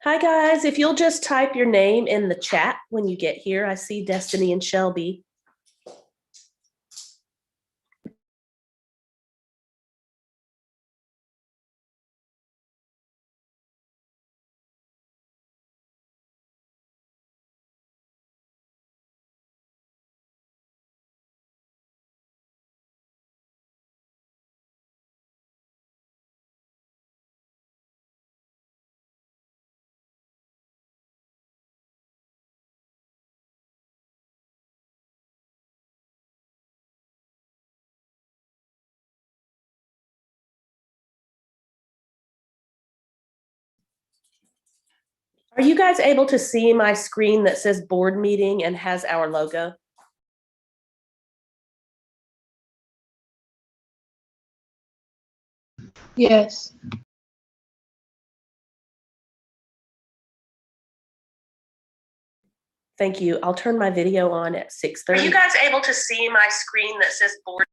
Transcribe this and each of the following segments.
Hi guys, if you'll just type your name in the chat when you get here. I see Destiny and Shelby. Are you guys able to see my screen that says board meeting and has our logo? Yes. Thank you. I'll turn my video on at 6:30. Are you guys able to see my screen that says board?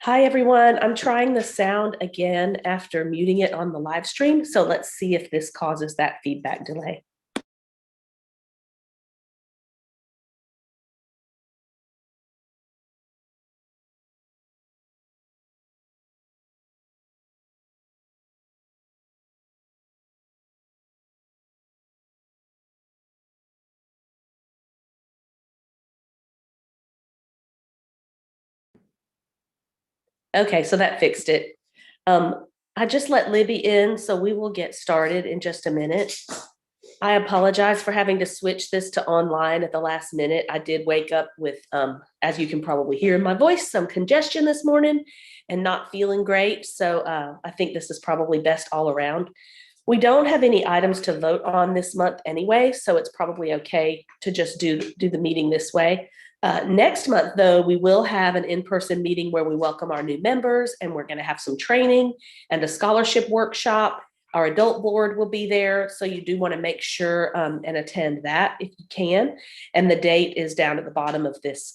Hi everyone, I'm trying the sound again after muting it on the live stream. So let's see if this causes that feedback delay. Okay, so that fixed it. I just let Libby in, so we will get started in just a minute. I apologize for having to switch this to online at the last minute. I did wake up with, as you can probably hear in my voice, some congestion this morning and not feeling great. So I think this is probably best all around. We don't have any items to vote on this month anyway, so it's probably okay to just do the meeting this way. Next month, though, we will have an in-person meeting where we welcome our new members, and we're going to have some training and a scholarship workshop. Our adult board will be there, so you do want to make sure and attend that if you can. And the date is down at the bottom of this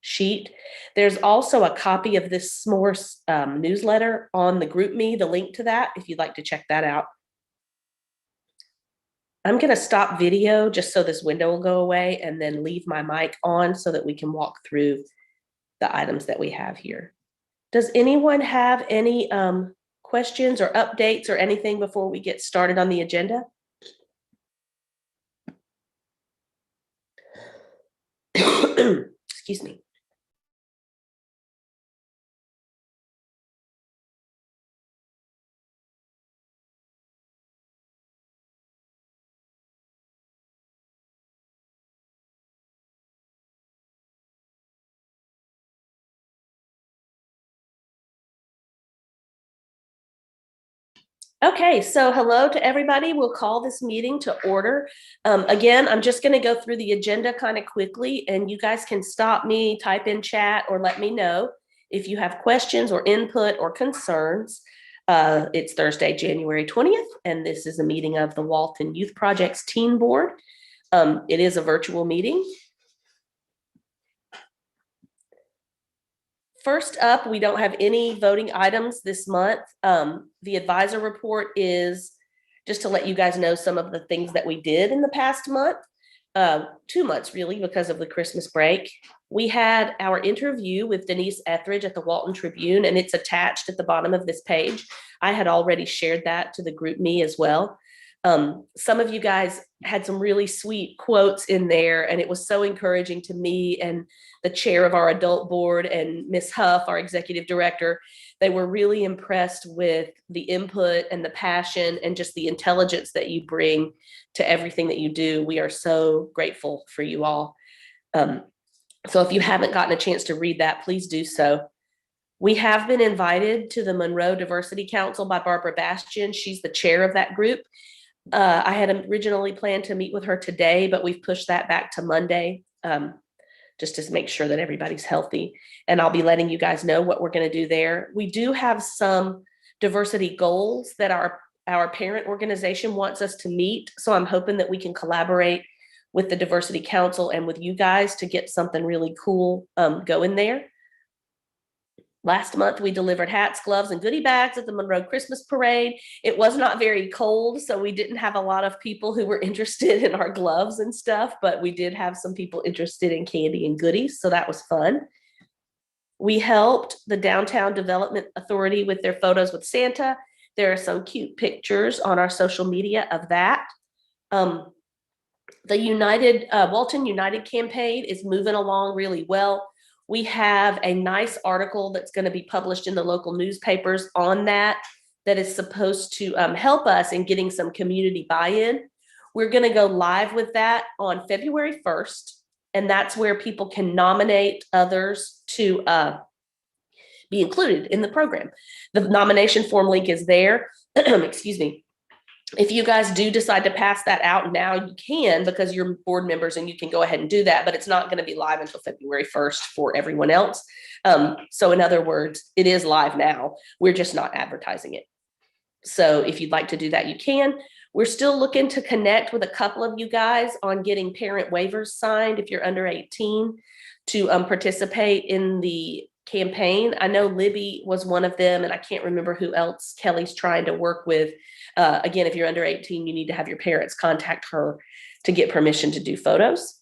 sheet. There's also a copy of this s'mores newsletter on the GroupMe, the link to that, if you'd like to check that out. I'm going to stop video just so this window will go away and then leave my mic on so that we can walk through the items that we have here. Does anyone have any questions or updates or anything before we get started on the agenda? Excuse me. Okay, so hello to everybody. We'll call this meeting to order. Again, I'm just going to go through the agenda kind of quickly, and you guys can stop me, type in chat, or let me know if you have questions or input or concerns. It's Thursday, January 20th, and this is a meeting of the Walton Youth Project's Teen Board. It is a virtual meeting. First up, we don't have any voting items this month. The advisor report is just to let you guys know some of the things that we did in the past month, 2 months really, because of the Christmas break. We had our interview with Denise Etheridge at the Walton Tribune, and it's attached at the bottom of this page. I had already shared that to the group me as well. Some of you guys had some really sweet quotes in there, and it was so encouraging to me and the chair of our adult board and Miss Huff, our executive director. They were really impressed with the input and the passion and just the intelligence that you bring to everything that you do. We are so grateful for you all. So if you haven't gotten a chance to read that, please do so. We have been invited to the Monroe Diversity Council by Barbara Bastian. She's the chair of that group. I had originally planned to meet with her today, but we've pushed that back to Monday, just to make sure that everybody's healthy. And I'll be letting you guys know what we're going to do there. We do have some diversity goals that our parent organization wants us to meet. So I'm hoping that we can collaborate with the Diversity Council and with you guys to get something really cool going there. Last month, we delivered hats, gloves, and goodie bags at the Monroe Christmas Parade. It was not very cold, so we didn't have a lot of people who were interested in our gloves and stuff, but we did have some people interested in candy and goodies, so that was fun. We helped the Downtown Development Authority with their photos with Santa. There are some cute pictures on our social media of that. The Walton United campaign is moving along really well. We have a nice article that's going to be published in the local newspapers on that is supposed to help us in getting some community buy-in. We're going to go live with that on February 1st, and that's where people can nominate others to be included in the program. The nomination form link is there. Excuse me. If you guys do decide to pass that out now, you can, because you're board members and you can go ahead and do that, but it's not going to be live until February 1st for everyone else. So in other words, it is live now. We're just not advertising it. So if you'd like to do that, you can. We're still looking to connect with a couple of you guys on getting parent waivers signed if you're under 18 to participate in the campaign. I know Libby was one of them, and I can't remember who else Kelly's trying to work with. Again, if you're under 18, you need to have your parents contact her to get permission to do photos.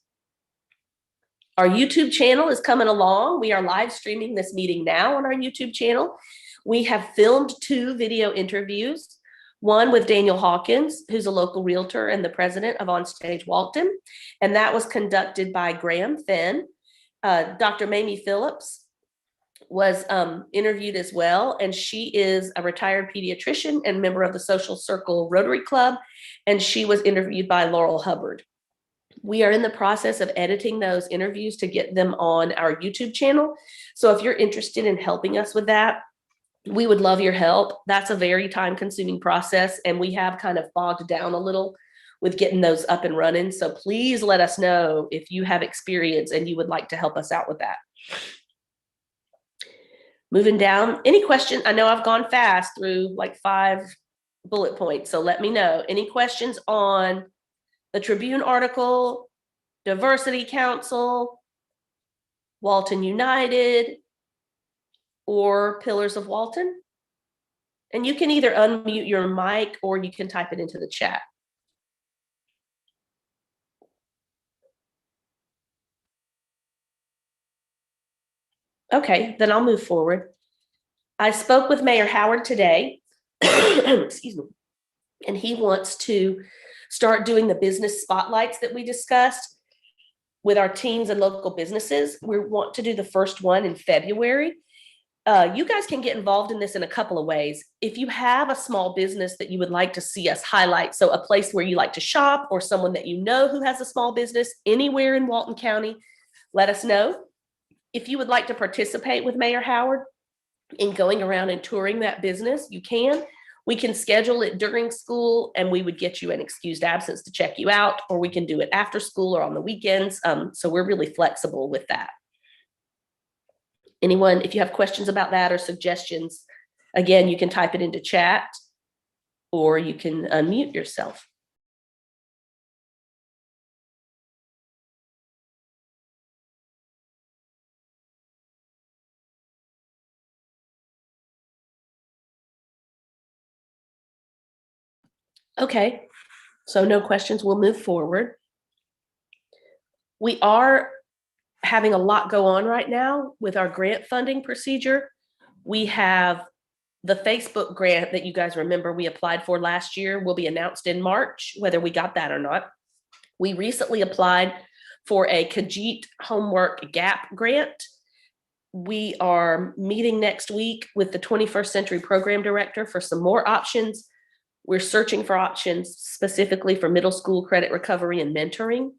Our YouTube channel is coming along. We are live streaming this meeting now on our YouTube channel. We have filmed 2 video interviews, one with Daniel Hawkins, who's a local realtor and the president of Onstage Walton, and that was conducted by Graham Finn. Dr. Mamie Phillips was interviewed as well, and she is a retired pediatrician and member of the Social Circle Rotary Club, and she was interviewed by Laurel Hubbard. We are in the process of editing those interviews to get them on our YouTube channel. So if you're interested in helping us with that, we would love your help. That's a very time-consuming process, and we have kind of bogged down a little with getting those up and running. So please let us know if you have experience and you would like to help us out with that. Moving down, any questions? I know I've gone fast through like 5 bullet points, so let me know. Any questions on the Tribune article, Diversity Council, Walton United, or Pillars of Walton? And you can either unmute your mic or you can type it into the chat. Okay, then I'll move forward. I spoke with Mayor Howard today, excuse me, and he wants to start doing the business spotlights that we discussed with our teams and local businesses. We want to do the first one in February. You guys can get involved in this in a couple of ways. If you have a small business that you would like to see us highlight, so a place where you like to shop or someone that you know who has a small business anywhere in Walton County, let us know. If you would like to participate with Mayor Howard in going around and touring that business, you can. We can schedule it during school and we would get you an excused absence to check you out, or we can do it after school or on the weekends. So we're really flexible with that. Anyone, if you have questions about that or suggestions, again, you can type it into chat or you can unmute yourself. Okay, so no questions, we'll move forward. We are having a lot go on right now with our grant funding procedure. We have the Facebook grant that you guys remember we applied for last year will be announced in March, whether we got that or not. We recently applied for a Khajiit homework gap grant. We are meeting next week with the 21st Century Program Director for some more options. We're searching for options specifically for middle school credit recovery and mentoring.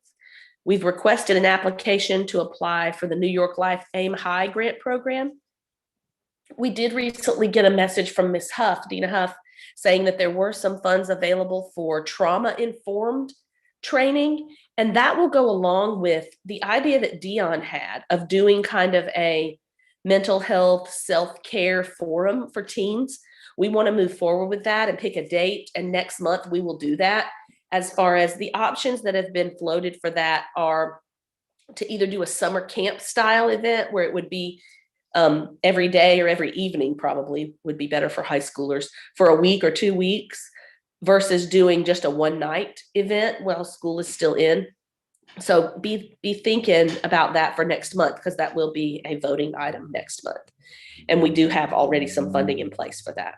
We've requested an application to apply for the New York Life Aim High grant program. We did recently get a message from Ms. Huff, Dina Huff, saying that there were some funds available for trauma-informed training, and that will go along with the idea that Dion had of doing kind of a mental health self-care forum for teens. We want to move forward with that and pick a date, and next month we will do that. As far as the options that have been floated for that are to either do a summer camp style event where it would be every day or every evening, probably would be better for high schoolers, for a week or 2 weeks, versus doing just a one night event while school is still in. So be thinking about that for next month, because that will be a voting item next month. And we do have already some funding in place for that.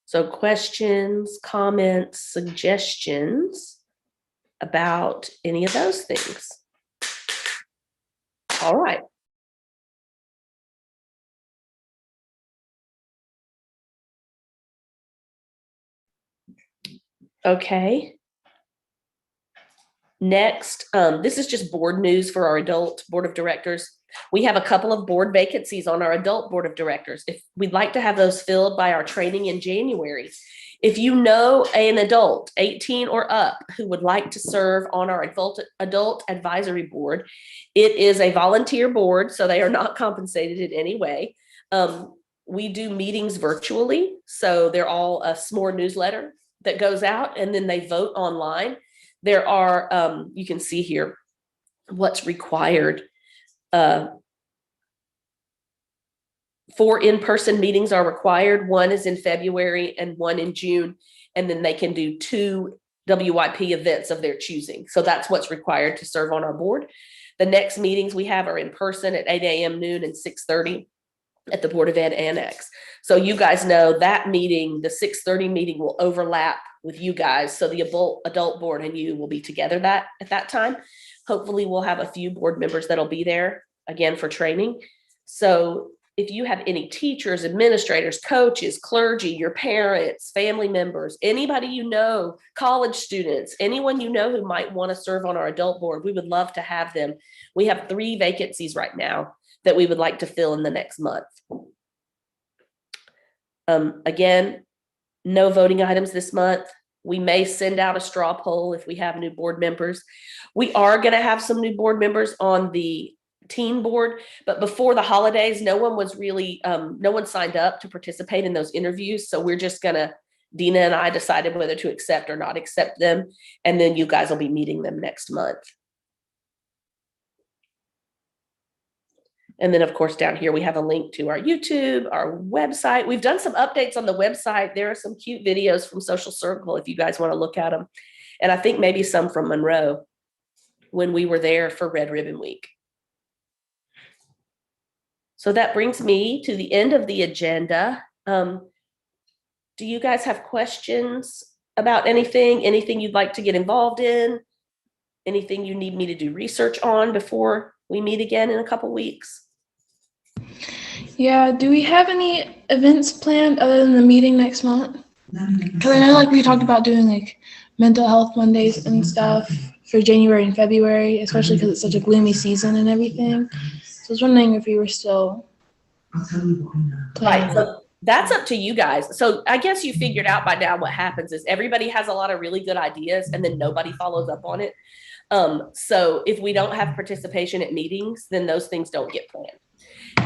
So questions, comments, suggestions about any of those things? All right. Okay. Next, this is just board news for our adult board of directors. We have a couple of board vacancies on our adult board of directors. If we'd like to have those filled by our training in January. If you know an adult 18 or up who would like to serve on our adult advisory board, it is a volunteer board, so they are not compensated in any way. We do meetings virtually, so they're all a SMORE newsletter that goes out, and then they vote online. There are, you can see here what's required. 4 in-person meetings are required. 1 is in February and 1 in June, and then they can do 2 WYP events of their choosing. So that's what's required to serve on our board. The next meetings we have are in person at 8 a.m., noon, and 6:30 at the Board of Ed Annex. So you guys know that meeting, the 6:30 meeting, will overlap with you guys. So the adult board and you will be together at that time. Hopefully we'll have a few board members that'll be there again for training. So if you have any teachers, administrators, coaches, clergy, your parents, family members, anybody you know, college students, anyone you know who might want to serve on our adult board, we would love to have them. We have 3 vacancies right now that we would like to fill in the next month. Again, no voting items this month. We may send out a straw poll if we have new board members. We are going to have some new board members on the teen board, but before the holidays, no one was really, no one signed up to participate in those interviews. So we're just going to, Dina and I decided whether to accept or not accept them. And then you guys will be meeting them next month. And then, of course, down here, we have a link to our YouTube, our website. We've done some updates on the website. There are some cute videos from Social Circle if you guys want to look at them. And I think maybe some from Monroe when we were there for Red Ribbon Week. So that brings me to the end of the agenda. Do you guys have questions about anything you'd like to get involved in? Anything you need me to do research on before we meet again in a couple weeks? Yeah, do we have any events planned other than the meeting next month? Because I know, like, we talked about doing like mental health Mondays and stuff for January and February, especially because it's such a gloomy season and everything. So I was wondering if we were still planning. Right. So That's up to you guys. So I guess you figured out by now what happens is everybody has a lot of really good ideas and then nobody follows up on it. So if we don't have participation at meetings, then those things don't get planned.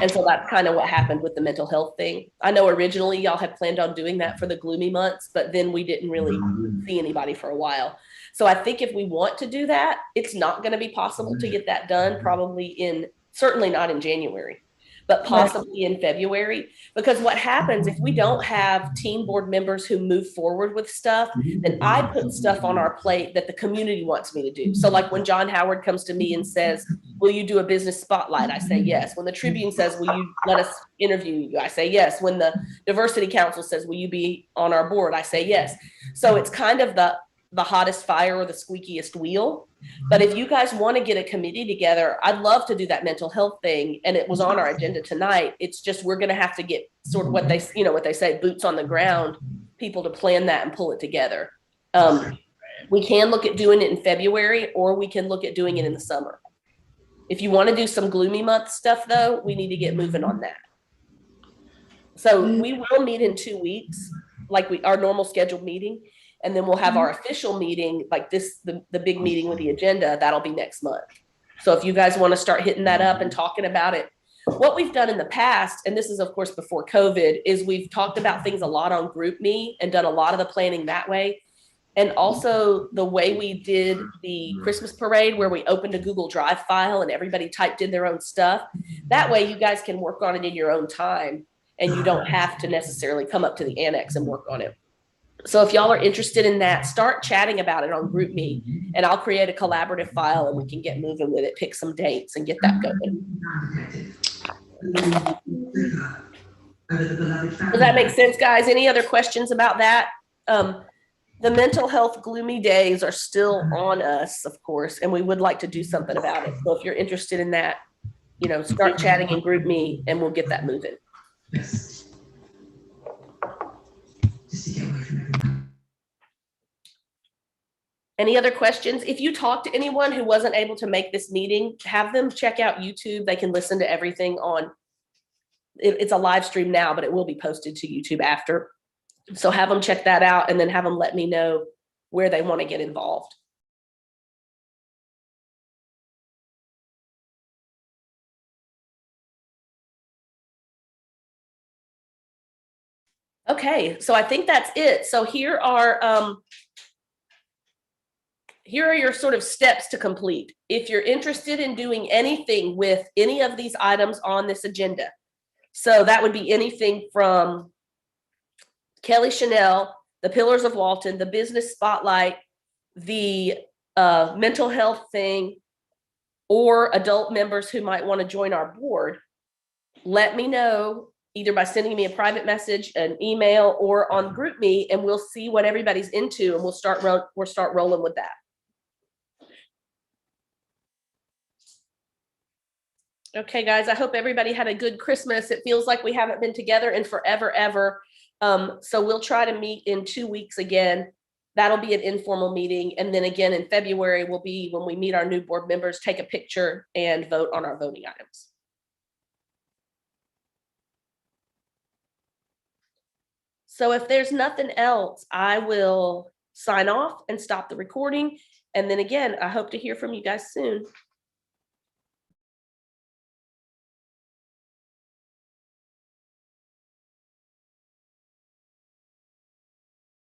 And so that's kind of what happened with the mental health thing. I know originally y'all had planned on doing that for the gloomy months, but then we didn't really see anybody for a while. So I think if we want to do that, it's not going to be possible to get that done probably certainly not in January, but possibly in February. Because what happens if we don't have team board members who move forward with stuff, then I put stuff on our plate that the community wants me to do. So like when John Howard comes to me and says, will you do a business spotlight? I say yes. When the Tribune says, will you let us interview you? I say yes. When the Diversity Council says, will you be on our board? I say yes. So it's kind of the hottest fire or the squeakiest wheel. But if you guys want to get a committee together, I'd love to do that mental health thing. And it was on our agenda tonight. It's just, we're going to have to get sort of what they say, boots on the ground, people to plan that and pull it together. We can look at doing it in February, or we can look at doing it in the summer. If you want to do some gloomy month stuff though, we need to get moving on that. So we will meet in 2 weeks, like our normal scheduled meeting. And then we'll have our official meeting, like this, the big meeting with the agenda, that'll be next month. So if you guys want to start hitting that up and talking about it, what we've done in the past, and this is of course before COVID, is we've talked about things a lot on GroupMe and done a lot of the planning that way. And also the way we did the Christmas parade, where we opened a Google Drive file and everybody typed in their own stuff. That way you guys can work on it in your own time and you don't have to necessarily come up to the annex and work on it. So if y'all are interested in that, start chatting about it on GroupMe, and I'll create a collaborative file and we can get moving with it, pick some dates and get that going. Does that make sense, guys? Any other questions about that? The mental health gloomy days are still on us, of course, and we would like to do something about it. So if you're interested in that, start chatting in GroupMe and we'll get that moving. Any other questions? If you talk to anyone who wasn't able to make this meeting, have them check out YouTube. They can listen to everything on, it's a live stream now, but it will be posted to YouTube after. So have them check that out and then have them let me know where they want to get involved. Okay, so I think that's it. So here are your sort of steps to complete. If you're interested in doing anything with any of these items on this agenda, so that would be anything from Kelly Chanel, the Pillars of Walton, the business spotlight, the mental health thing, or adult members who might want to join our board, let me know either by sending me a private message, an email, or on GroupMe, and we'll see what everybody's into and we'll start rolling with that. Okay, guys, I hope everybody had a good Christmas. It feels like we haven't been together in forever, ever. So we'll try to meet in 2 weeks again. That'll be an informal meeting. And then again in February will be when we meet our new board members, take a picture and vote on our voting items. So if there's nothing else, I will sign off and stop the recording. And then again, I hope to hear from you guys soon.